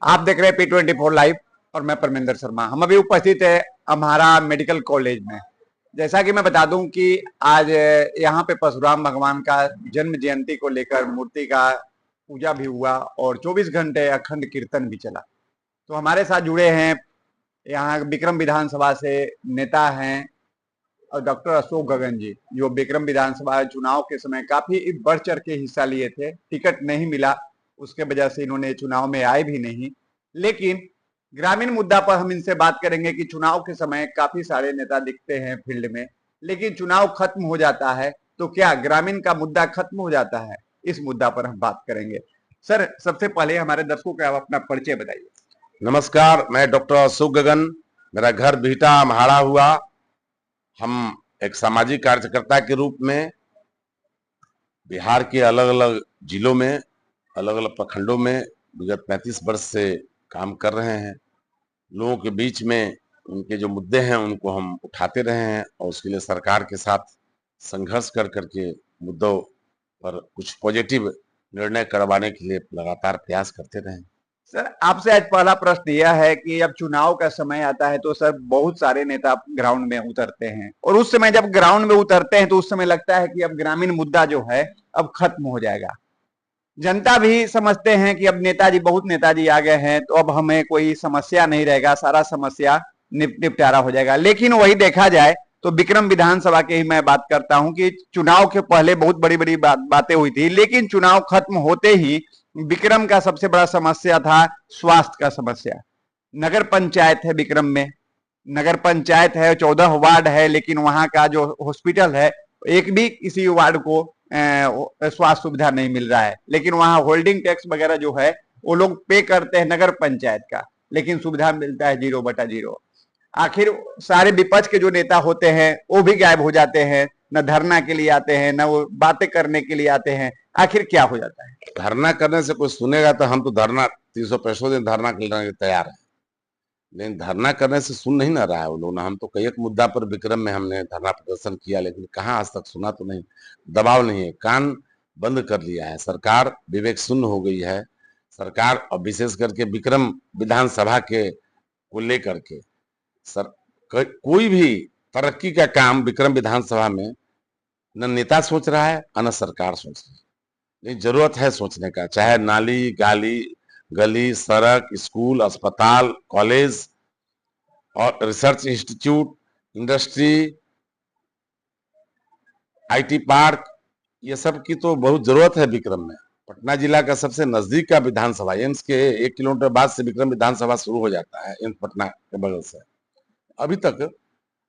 आप देख रहे हैं P24 लाइव और मैं परमिंदर शर्मा। हम अभी उपस्थित है हमारा मेडिकल कॉलेज में। जैसा कि मैं बता दूं कि आज यहाँ पे परशुराम भगवान का जन्म जयंती को लेकर मूर्ति का पूजा भी हुआ और 24 घंटे अखंड कीर्तन भी चला। तो हमारे साथ जुड़े हैं यहाँ विक्रम विधानसभा से नेता हैं और डॉक्टर अशोक गगन जी, जो विक्रम विधानसभा चुनाव के समय काफी बढ़ चढ़ के हिस्सा लिए थे। टिकट नहीं मिला, उसके वजह से इन्होंने चुनाव में आए भी नहीं। लेकिन ग्रामीण मुद्दा पर हम इनसे बात करेंगे कि चुनाव के समय काफी सारे नेता दिखते हैं फील्ड में, लेकिन चुनाव खत्म हो जाता है तो क्या ग्रामीण का मुद्दा खत्म हो जाता है? इस मुद्दा पर हम बात करेंगे। सर, सबसे पहले हमारे दर्शकों को आप अपना परिचय बताइए। नमस्कार, मैं डॉक्टर अशोक गगन। मेरा घर बिहटा म्हाड़ा हुआ। हम एक सामाजिक कार्यकर्ता के रूप में बिहार के अलग अलग जिलों में, अलग अलग प्रखंडों में विगत 35 वर्ष से काम कर रहे हैं। लोगों के बीच में उनके जो मुद्दे हैं उनको हम उठाते रहे हैं और उसके लिए सरकार के साथ संघर्ष कर करके मुद्दों पर कुछ पॉजिटिव निर्णय करवाने के लिए लगातार प्रयास करते रहे। सर, आपसे आज पहला प्रश्न यह है कि जब चुनाव का समय आता है तो सर बहुत सारे नेता ग्राउंड में उतरते हैं और उस समय जब ग्राउंड में उतरते हैं तो उस समय लगता है कि अब ग्रामीण मुद्दा जो है अब खत्म हो जाएगा। जनता भी समझते हैं कि अब नेताजी आ गए हैं तो अब हमें कोई समस्या नहीं रहेगा, सारा समस्या निपटारा हो जाएगा। लेकिन वही देखा जाए तो विक्रम विधानसभा की ही मैं बात करता हूं कि चुनाव के पहले बहुत बड़ी बड़ी बातें हुई थी, लेकिन चुनाव खत्म होते ही विक्रम का सबसे बड़ा समस्या था स्वास्थ्य का समस्या। नगर पंचायत है विक्रम में, नगर पंचायत है, 14 वार्ड है, लेकिन वहां का जो हॉस्पिटल है एक भी किसी वार्ड को स्वास्थ्य सुविधा नहीं मिल रहा है। लेकिन वहां होल्डिंग टैक्स वगैरह जो है वो लोग पे करते हैं नगर पंचायत का, लेकिन सुविधा मिलता है 0/0। आखिर सारे विपक्ष के जो नेता होते हैं वो भी गायब हो जाते हैं, न धरना के लिए आते हैं न वो बातें करने के लिए आते हैं। आखिर क्या हो जाता है? धरना करने से कोई सुनेगा तो हम तो धरना 365 दिन धरना करने के लिए तैयार है, लेकिन धरना करने से सुन नहीं ना रहा है वो लोग ना। हम तो कई एक मुद्दा पर विक्रम में हमने धरना प्रदर्शन किया, लेकिन कहाँ आज तक सुना तो नहीं। दबाव नहीं है, कान बंद कर लिया है। सरकार विवेक शून्य हो गई है। सरकार और विशेष करके विक्रम विधानसभा के को लेकर के सर कोई भी तरक्की का काम विक्रम विधानसभा में न नेता सोच रहा है न सरकार सोच रही है। नहीं, जरूरत है सोचने का। चाहे नाली गाली गली सड़क स्कूल अस्पताल कॉलेज और research institute industry IT park, ये सब की तो बहुत जरूरत है विक्रम में। पटना जिला का सबसे नजदीक का विधानसभा, एम्स के 1 किलोमीटर बाद से विक्रम विधानसभा शुरू हो जाता है, एम्स पटना के बगल से। अभी तक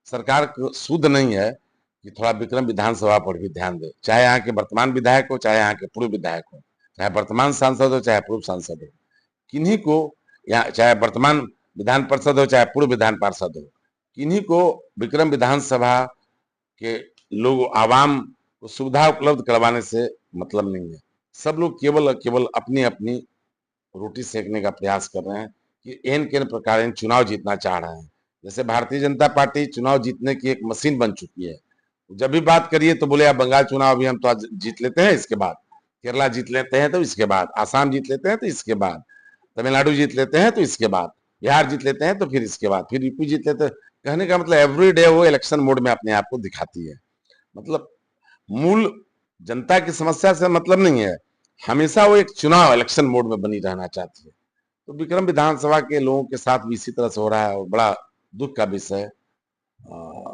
सरकार को सुध नहीं है कि थोड़ा विक्रम विधानसभा पर भी ध्यान दे। चाहे यहाँ के वर्तमान विधायक हो, चाहे यहाँ के पूर्व विधायक हो, चाहे वर्तमान सांसद हो चाहे पूर्व सांसद हो, किन्हीं को यहाँ चाहे वर्तमान विधान पार्षद हो चाहे पूर्व विधान पार्षद हो, किन्हीं को विक्रम विधानसभा के लोग आवाम को सुविधा उपलब्ध करवाने से मतलब नहीं है। सब लोग केवल केवल अपनी अपनी रोटी सेकने का प्रयास कर रहे हैं कि एन के प्रकार चुनाव जीतना चाह रहे हैं। जैसे भारतीय जनता पार्टी चुनाव जीतने की एक मशीन बन चुकी है। जब भी बात करिए तो बोले आप बंगाल चुनाव अभी हम तो आज जीत लेते हैं, इसके बाद केरला जीत लेते हैं, तो इसके बाद आसाम जीत लेते हैं, तो इसके बाद तमिलनाडु जीत लेते हैं, तो इसके बाद बिहार जीत लेते हैं, तो फिर इसके बाद फिर यूपी जीत लेते हैं। कहने का मतलब एवरी डे वो इलेक्शन मोड में अपने आप को दिखाती है। मतलब मूल जनता की समस्या से मतलब नहीं है। हमेशा वो एक चुनाव इलेक्शन मोड में बनी रहना चाहती है। तो विक्रम विधानसभा के लोगों के साथ भी इसी तरह से हो रहा है और बड़ा दुख का विषय है।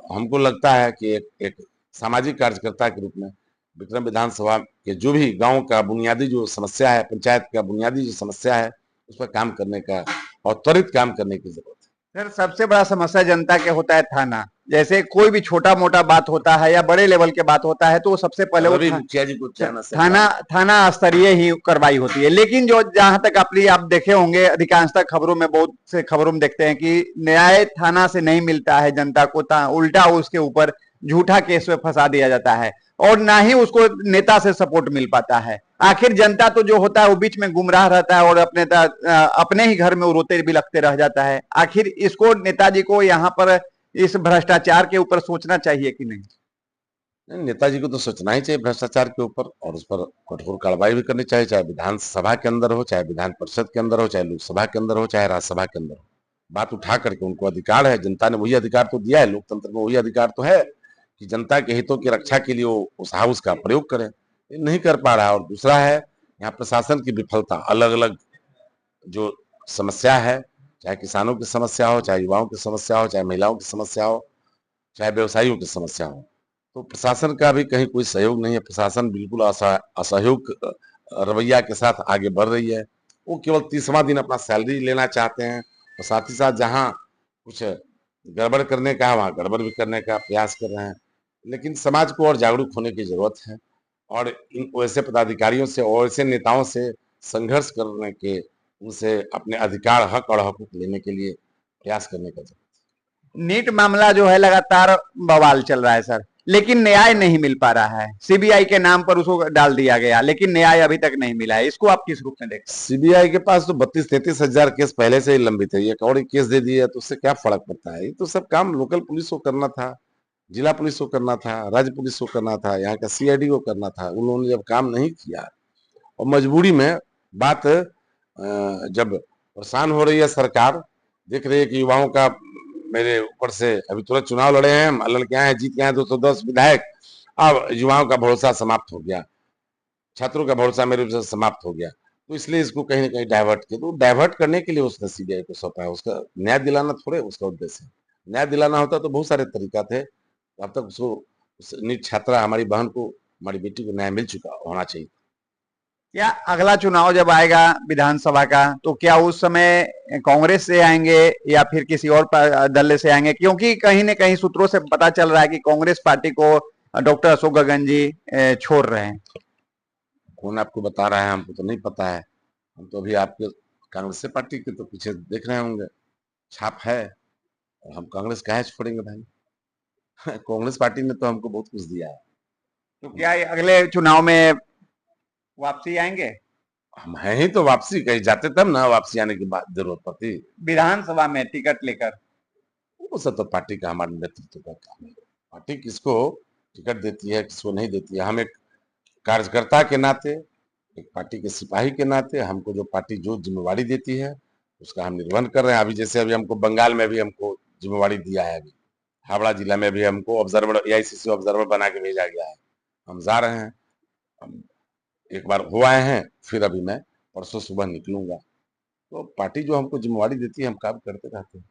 हमको लगता है कि एक सामाजिक कार्यकर्ता के रूप में विक्रम विधानसभा के जो भी गांव का बुनियादी जो समस्या है, पंचायत का बुनियादी जो समस्या है, उस पर काम करने का और त्वरित काम करने की जरूरत है। सर, सबसे बड़ा समस्या जनता के होता है थाना। जैसे कोई भी छोटा मोटा बात होता है या बड़े लेवल के बात होता है तो सबसे पहले वो मुखिया जी को थाना स्तरीय ही कार्रवाई होती है। लेकिन जो जहां तक आप देखे होंगे अधिकांशतः खबरों में, बहुत से खबरों में देखते हैं कि न्याय थाना से नहीं मिलता है जनता को, उल्टा उसके ऊपर झूठा केस में फंसा दिया जाता है और ना ही उसको नेता से सपोर्ट मिल पाता है। आखिर जनता तो जो होता है वो बीच में गुमराह रहता है और अपने ही घर में वो रोते बिलखते रह जाता है। आखिर इसको नेताजी को यहाँ पर इस भ्रष्टाचार के ऊपर सोचना चाहिए कि नहीं? नहीं, नेताजी को तो सोचना ही चाहिए भ्रष्टाचार के ऊपर, और उस पर कठोर कार्रवाई भी करनी चाहिए, चाहे विधानसभा के अंदर हो, चाहे विधान परिषद के अंदर हो, चाहे लोकसभा के अंदर हो, चाहे राज्यसभा के अंदर हो। बात उठा करके, उनको अधिकार है, जनता ने वही अधिकार तो दिया है, लोकतंत्र में वही अधिकार तो है कि जनता के हितों की रक्षा के लिए वो उस हाउस का प्रयोग करें। ये नहीं कर पा रहा है। और दूसरा है यहाँ प्रशासन की विफलता। अलग अलग जो समस्या है, चाहे किसानों की समस्या हो, चाहे युवाओं की समस्या हो, चाहे महिलाओं की समस्या हो, चाहे व्यवसायियों की समस्या हो, तो प्रशासन का भी कहीं कोई सहयोग नहीं है। प्रशासन बिल्कुल असहयोग रवैया के साथ आगे बढ़ रही है। वो केवल 30वां दिन अपना सैलरी लेना चाहते हैं, और साथ ही साथ जहां कुछ गड़बड़ करने का है वहां गड़बड़ भी करने का प्रयास कर रहे हैं। लेकिन समाज को और जागरूक होने की जरूरत है, और इन वैसे पदाधिकारियों से और ऐसे नेताओं से संघर्ष करने के, उनसे अपने अधिकार, हक और हकूक लेने के लिए प्रयास करने का जरूरत नीट मामला जो है लगातार बवाल चल रहा है सर, लेकिन न्याय नहीं मिल पा रहा है। सीबीआई के नाम पर उसको डाल दिया गया, लेकिन न्याय अभी तक नहीं मिला है। इसको आप किस रूप में देखते है। सीबीआई के पास तो 32-33 हजार केस पहले से ही लंबित है। ये एक और केस दे दिया तो उससे क्या फर्क पड़ता है? ये तो सब काम लोकल पुलिस को करना था, जिला पुलिस को करना था, राज्य पुलिस को करना था, यहाँ का सीआईडी को करना था। उन लोगों ने जब काम नहीं किया और मजबूरी में बात जब परेशान हो रही है सरकार, देख रही है कि युवाओं का मेरे ऊपर से अभी तुरंत चुनाव लड़े हैं, लड़ के आए हैं, जीत के आए 210 विधायक, अब युवाओं का भरोसा समाप्त हो गया, छात्रों का भरोसा मेरे ऊपर समाप्त हो गया, तो इसलिए इसको कहीं ना कहीं डाइवर्ट किया। तो डाइवर्ट करने के लिए उसने सीबीआई को सौंपा है। उसका न्याय दिलाना थोड़े उसका उद्देश्य है। न्याय दिलाना होता तो बहुत सारे तरीका थे। अब तक उसको नीट छात्रा हमारी बहन को, हमारी बेटी को न्याय मिल चुका होना चाहिए। क्या अगला चुनाव जब आएगा विधानसभा का, तो क्या उस समय कांग्रेस से आएंगे या फिर किसी और दल से आएंगे? क्योंकि कहीं न कहीं सूत्रों से पता चल रहा है कि कांग्रेस पार्टी को डॉक्टर अशोक गगन जी छोड़ रहे हैं। कौन आपको बता रहा है? हमको तो नहीं पता है। हम तो अभी आपके कांग्रेस पार्टी के तो पीछे देख रहे होंगे, छाप है, और हम कांग्रेस काहे छोड़ेंगे भाई? कांग्रेस पार्टी ने तो हमको बहुत कुछ दिया है। तो क्या ये अगले चुनाव में वापसी आएंगे? हम हैं ही तो वापसी, कहीं जाते तब ना वापसी आने की बात जरूरत पड़ती। विधानसभा में टिकट लेकर वो सब तो पार्टी का, हमारे नेतृत्व का काम है। पार्टी किसको टिकट देती है, किसको नहीं देती है। हम एक कार्यकर्ता के नाते, एक पार्टी के सिपाही के नाते, हमको जो पार्टी जो जिम्मेवारी देती है उसका हम निर्वहन कर रहे हैं। अभी जैसे अभी हमको बंगाल में भी हमको जिम्मेवारी दिया है, अभी हावड़ा जिला में भी हमको ऑब्जर्वर, एआईसीसी ऑब्जर्वर बना के भेजा गया है। हम जा रहे हैं, हम एक बार हो आए हैं, फिर अभी मैं परसों सुबह निकलूंगा। तो पार्टी जो हमको जिम्मेवारी देती है हम काम करते रहते हैं।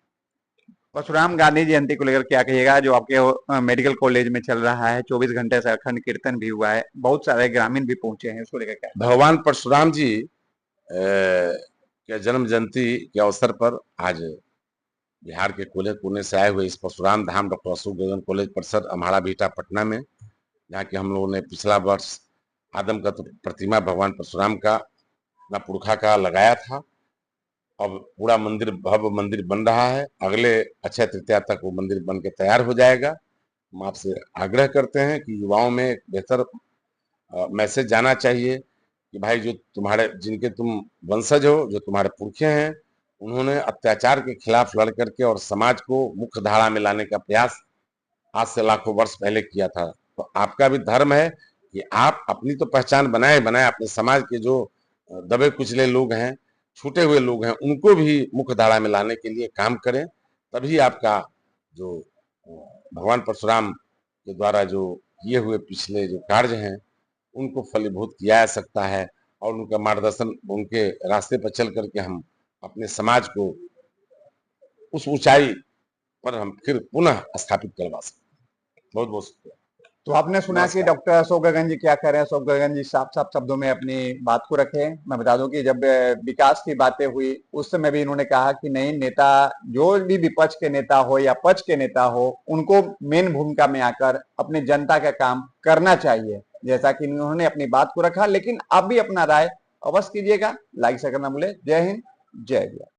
परशुराम गांधी जयंती को लेकर क्या कहिएगा? जो आपके मेडिकल कॉलेज में चल रहा है, 24 घंटे से अखंड कीर्तन भी हुआ है, बहुत सारे ग्रामीण भी पहुंचे हैं, उसको लेकर क्या? भगवान परशुराम जी के जन्म जयंती के अवसर पर आज बिहार के कोने कोने से आए हुए इस परशुराम धाम डॉक्टर अशोक गगन कॉलेज परिसर अम्हाड़ा बिहटा पटना में, जहाँ की हम लोगों ने पिछला वर्ष आदम का प्रतिमा भगवान परशुराम का, अपना पुरखा का लगाया था। अब पूरा मंदिर, भव्य मंदिर बन रहा है। अगले अक्षय तृतीया तक वो मंदिर बन के तैयार हो जाएगा। हम आपसे आग्रह करते हैं कि युवाओं में एक बेहतर मैसेज जाना चाहिए कि भाई जो तुम्हारे, जिनके तुम वंशज हो, जो तुम्हारे पुरखे हैं, उन्होंने अत्याचार के खिलाफ लड़ करके और समाज को मुख्य धारा में लाने का प्रयास आज से लाखों वर्ष पहले किया था। तो आपका भी धर्म है कि आप अपनी तो पहचान बनाए बनाए, अपने समाज के जो दबे कुचले लोग हैं, छूटे हुए लोग हैं, उनको भी मुख्य धारा में लाने के लिए काम करें। तभी आपका जो भगवान परशुराम के द्वारा जो किए हुए पिछले जो कार्य हैं उनको फलीभूत किया जा सकता है, और उनका मार्गदर्शन, उनके रास्ते पर चल करके हम अपने समाज को उस ऊंचाई पर हम फिर पुनः स्थापित करवा सकते हैं। बहुत बहुत शुक्रिया। तो आपने सुना कि डॉक्टर अशोक गगन जी क्या कह रहे हैं। अशोक गगन जी साफ साफ शब्दों में अपनी बात को रखे। मैं बता दूं कि जब विकास की बातें हुई उस समय भी इन्होंने कहा कि नहीं, नेता जो भी विपक्ष के नेता हो या पक्ष के नेता हो, उनको मेन भूमिका में आकर अपने जनता का काम करना चाहिए, जैसा कि इन्होंने अपनी बात को रखा। लेकिन आप भी अपना राय अवश्य कीजिएगा, लाइक शेयर करना भूले। जय हिंद, जय जय।